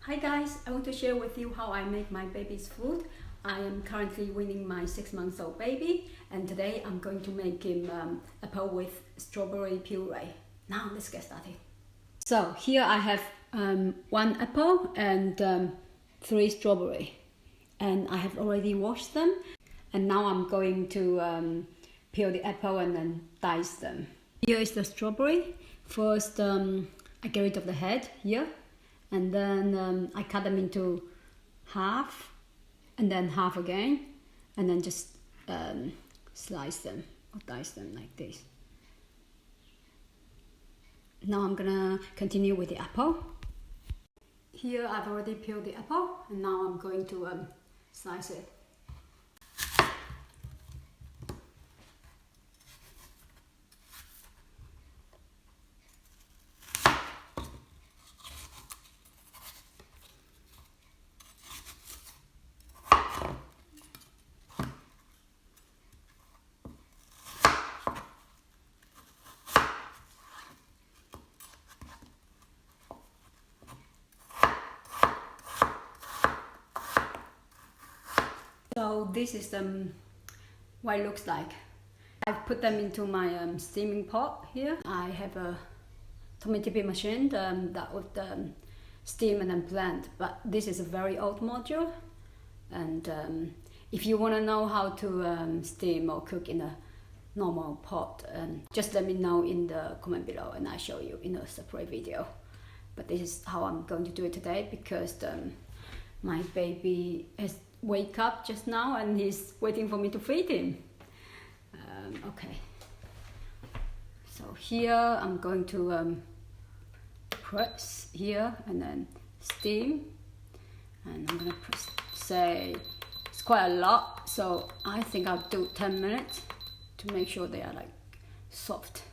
Hi guys, I want to share with you how I make my baby's food. I am currently weaning my 6-month-old baby, and today I'm going to make him apple with strawberry puree. Now let's get started. So here I have 1 apple and 3 strawberry, and I have already washed them, and now I'm going to peel the apple and then dice them. Here is the strawberry. First I get rid of the head here, and then I cut them into half and then half again, and then just slice them or dice them like this. Now I'm gonna continue with the apple. Here I've already peeled the apple, and now I'm going to slice it. So this is what it looks like. I've put them into my steaming pot here. I have a tomato pea machine that would steam and then blend, but this is a very old module, and if you want to know how to steam or cook in a normal pot, just let me know in the comment below and I'll show you in a separate video. But this is how I'm going to do it today, because my baby has wake up just now and he's waiting for me to feed him. Okay, so here I'm going to press here and then steam, and I'm gonna press, say it's quite a lot, so I think I'll do 10 minutes to make sure they are like soft.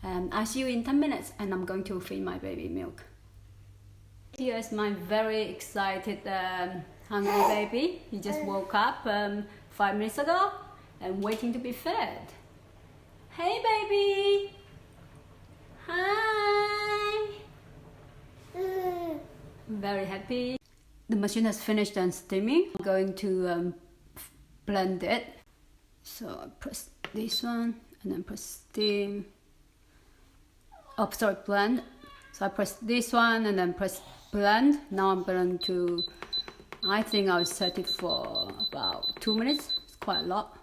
And I'll see you in 10 minutes, and I'm going to feed my baby milk. Here is my very excited hungry baby. He just woke up 5 minutes ago and waiting to be fed. Hey baby! Hi! Very happy. The machine has finished and steaming. I'm going to blend it. So I press this one and then press steam. Oh, sorry, blend. So I press this one and then press blend. Now I'm going to, I think I'll set it for about 2 minutes. It's quite a lot.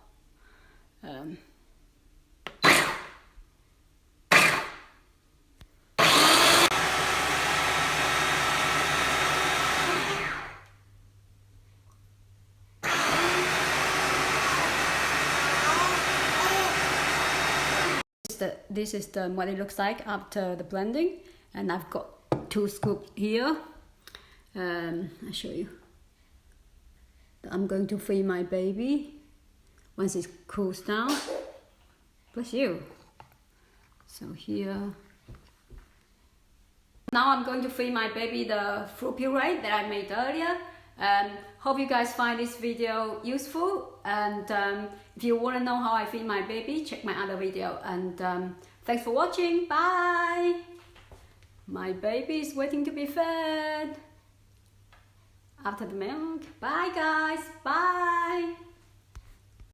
This is what it looks like after the blending, and I've got 2 scoops here. I'll show you. I'm going to feed my baby once it cools down. Bless you. So here. Now I'm going to feed my baby the fruit puree that I made earlier. Hope you guys find this video useful, and if you want to know how I feed my baby, check my other video, and thanks for watching. Bye! My baby is waiting to be fed after the milk. Bye guys, bye!